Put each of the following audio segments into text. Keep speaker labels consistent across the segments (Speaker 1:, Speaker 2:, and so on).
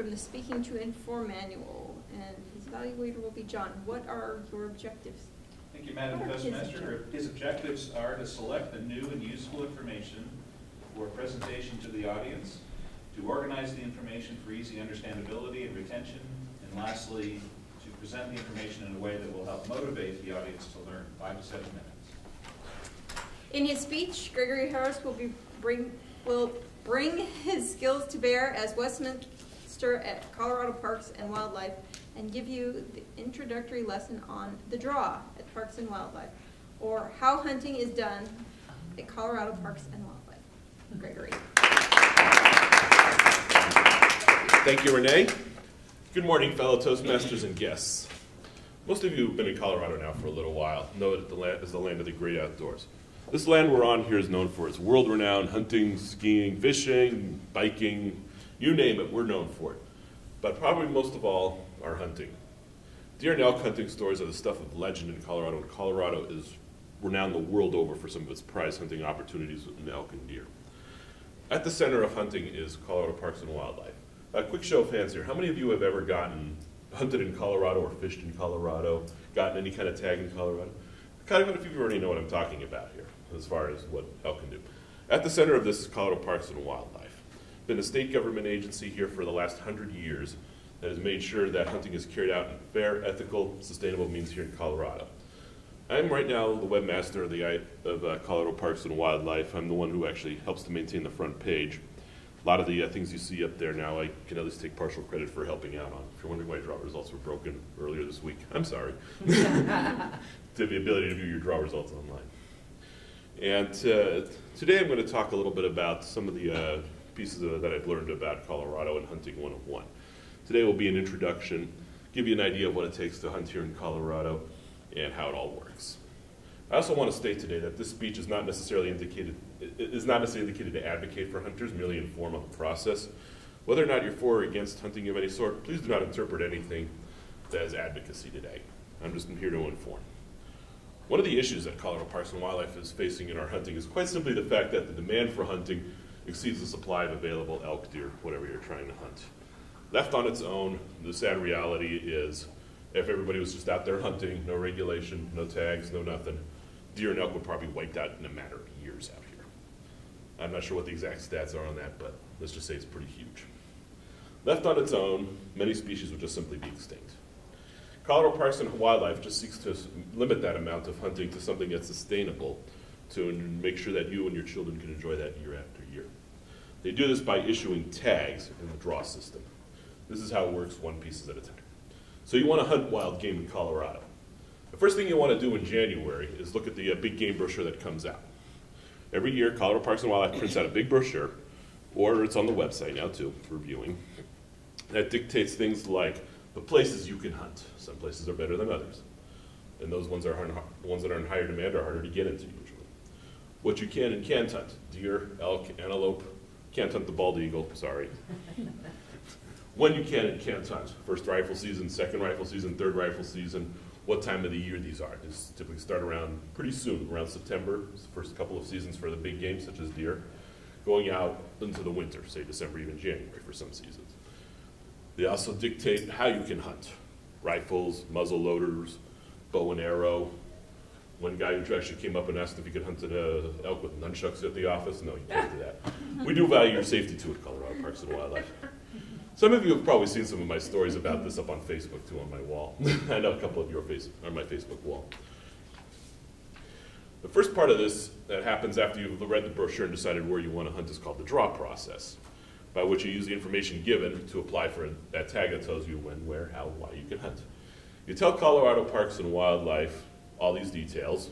Speaker 1: from the Speaking to Inform manual, and his evaluator will be John. What are your objectives?
Speaker 2: Thank you, Madam Postmaster. His objectives are to select the new and useful information for presentation to the audience, to organize the information for easy understandability and retention, and lastly, to present the information in a way that will help motivate the audience to learn. 5 to 7 minutes.
Speaker 1: In his speech, Gregory Harris will bring his skills to bear as Westminster at Colorado Parks and Wildlife and give you the introductory lesson on the draw at Parks and Wildlife, or how hunting is done at Colorado Parks and Wildlife. Gregory.
Speaker 3: Thank you, Renee. Good morning, fellow Toastmasters and guests. Most of you have been in Colorado now for a little while, know that the land is the land of the great outdoors. This land we're on here is known for its world-renowned hunting, skiing, fishing, biking, you name it, we're known for it. But probably most of all, our hunting. Deer and elk hunting stories are the stuff of legend in Colorado, and Colorado is renowned the world over for some of its prize hunting opportunities in elk and deer. At the center of hunting is Colorado Parks and Wildlife. A quick show of hands here. How many of you have ever hunted in Colorado or fished in Colorado, gotten any kind of tag in Colorado? Kind of a few of you already know what I'm talking about here, as far as what elk can do. At the center of this is Colorado Parks and Wildlife. Been a state government agency here for the last 100 years that has made sure that hunting is carried out in fair, ethical, sustainable means here in Colorado. I'm right now the webmaster of Colorado Parks and Wildlife. I'm the one who actually helps to maintain the front page. A lot of the things you see up there now, I can at least take partial credit for helping out on. If you're wondering why draw results were broken earlier this week, I'm sorry. To the ability to view your draw results online. And today I'm going to talk a little bit about some of the pieces that I've learned about Colorado and Hunting 101. Today will be an introduction, give you an idea of what it takes to hunt here in Colorado and how it all works. I also want to state today that this speech is not necessarily indicated to advocate for hunters, merely inform on the process. Whether or not you're for or against hunting of any sort, please do not interpret anything as advocacy today. I'm just here to inform. One of the issues that Colorado Parks and Wildlife is facing in our hunting is quite simply the fact that the demand for hunting exceeds the supply of available elk, deer, whatever you're trying to hunt. Left on its own, the sad reality is if everybody was just out there hunting, no regulation, no tags, no nothing, deer and elk would probably be wiped out in a matter of years out here. I'm not sure what the exact stats are on that, but let's just say it's pretty huge. Left on its own, many species would just simply be extinct. Colorado Parks and Wildlife just seeks to limit that amount of hunting to something that's sustainable to make sure that you and your children can enjoy that year after year. They do this by issuing tags in the draw system. This is how it works, one piece at a time. So you want to hunt wild game in Colorado. The first thing you want to do in January is look at the big game brochure that comes out. Every year, Colorado Parks and Wildlife prints out a big brochure, or it's on the website now too, for viewing, that dictates things like the places you can hunt. Some places are better than others. And those ones that are in higher demand are harder to get into usually. What you can and can't hunt: deer, elk, antelope. Can't hunt the bald eagle, sorry. When you can and can't hunt: first rifle season, second rifle season, third rifle season, what time of the year these are. These typically start around pretty soon, around September. It's the first couple of seasons for the big game, such as deer, going out into the winter, say December, even January for some seasons. They also dictate how you can hunt: rifles, muzzle loaders, bow and arrow. One guy who actually came up and asked if he could hunt an elk with nunchucks at the office. No, you can't do that. We do value your safety too at Colorado Parks and Wildlife. Some of you have probably seen some of my stories about this up on Facebook too, on my wall. I know a couple of you are on my Facebook wall. The first part of this that happens after you've read the brochure and decided where you want to hunt is called the draw process, by which you use the information given to apply for that tag that tells you when, where, how, why you can hunt. You tell Colorado Parks and Wildlife all these details,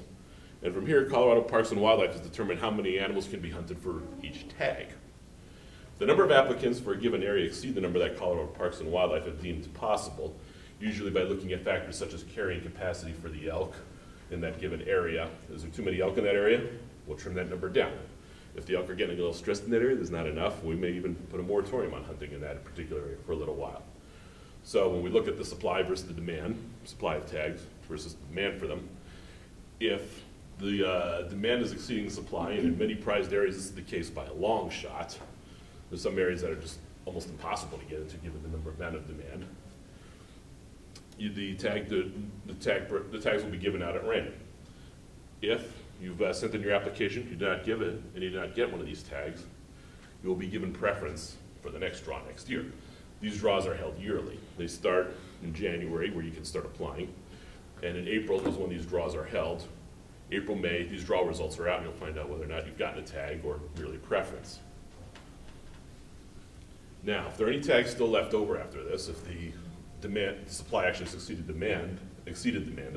Speaker 3: and from here, Colorado Parks and Wildlife has determined how many animals can be hunted for each tag. The number of applicants for a given area exceed the number that Colorado Parks and Wildlife have deemed possible, usually by looking at factors such as carrying capacity for the elk in that given area. Is there too many elk in that area? We'll trim that number down. If the elk are getting a little stressed in that area, there's not enough, we may even put a moratorium on hunting in that particular area for a little while. So when we look at the supply versus the demand, supply of tags versus the demand for them, if the demand is exceeding supply, and in many prized areas this is the case by a long shot, there's some areas that are just almost impossible to get into given the amount of demand. The tags will be given out at random. If you've sent in your application, you did not give it, and you did not get one of these tags, you will be given preference for the next draw next year. These draws are held yearly. They start in January, where you can start applying, and in April is when these draws are held. April, May, these draw results are out, and you'll find out whether or not you've gotten a tag or merely preference. Now, if there are any tags still left over after this, if the supply actually exceeded demand in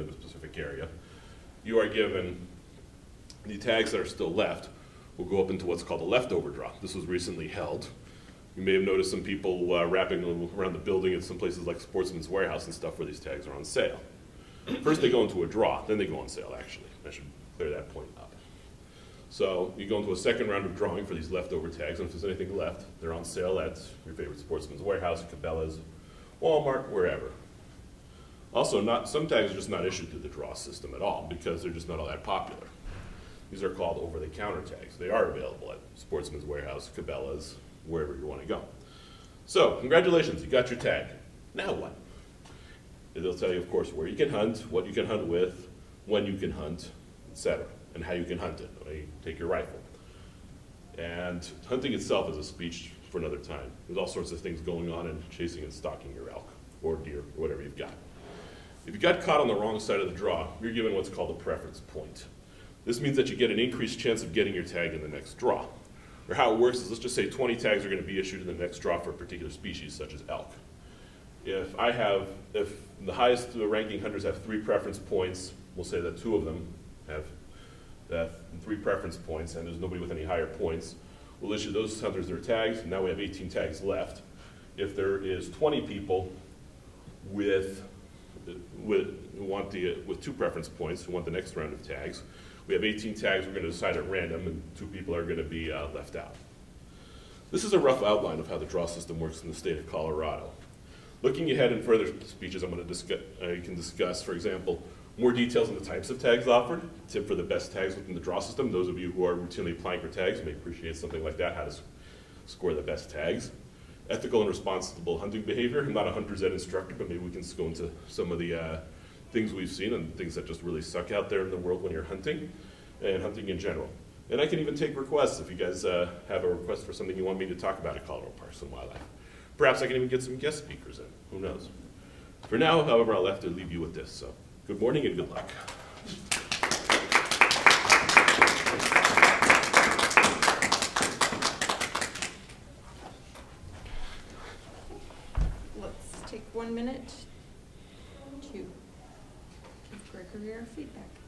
Speaker 3: a specific area, you are given the tags that are still left will go up into what's called a leftover draw. This was recently held. You may have noticed some people wrapping around the building at some places like Sportsman's Warehouse and stuff where these tags are on sale. First they go into a draw, then they go on sale actually. I should clear that point up. So you go into a second round of drawing for these leftover tags, and if there's anything left, they're on sale at your favorite Sportsman's Warehouse, Cabela's, Walmart, wherever. Also, some tags are just not issued through the draw system at all because they're just not all that popular. These are called over-the-counter tags. They are available at Sportsman's Warehouse, Cabela's, wherever you want to go. So, congratulations, you got your tag. Now what? They'll tell you, of course, where you can hunt, what you can hunt with, when you can hunt, etc., and how you can hunt it. You take your rifle. And hunting itself is a speech for another time. There's all sorts of things going on in chasing and stalking your elk or deer or whatever you've got. If you got caught on the wrong side of the draw, you're given what's called a preference point. This means that you get an increased chance of getting your tag in the next draw. Or how it works is, let's just say 20 tags are going to be issued in the next draw for a particular species, such as elk. If the highest ranking hunters have 3 preference points, we'll say that 2 of them have 3 preference points, and there's nobody with any higher points, we'll issue those hunters their tags, and now we have 18 tags left. If there is 20 people with 2 preference points who want the next round of tags, we have 18 tags we're going to decide at random, and 2 people are going to be left out. This is a rough outline of how the draw system works in the state of Colorado. Looking ahead in further speeches, I'm going to discuss, for example, more details on the types of tags offered, tip for the best tags within the draw system. Those of you who are routinely applying for tags may appreciate something like that, how to score the best tags. Ethical and responsible hunting behavior. I'm not a hunter's ed instructor, but maybe we can go into some of the things we've seen and things that just really suck out there in the world when you're hunting, and hunting in general. And I can even take requests if you guys have a request for something you want me to talk about at Colorado Parks and Wildlife. Perhaps I can even get some guest speakers in. Who knows? For now, however, I'll have to leave you with this. So, good morning and good luck.
Speaker 1: Let's take 1 minute to give Gregory our feedback.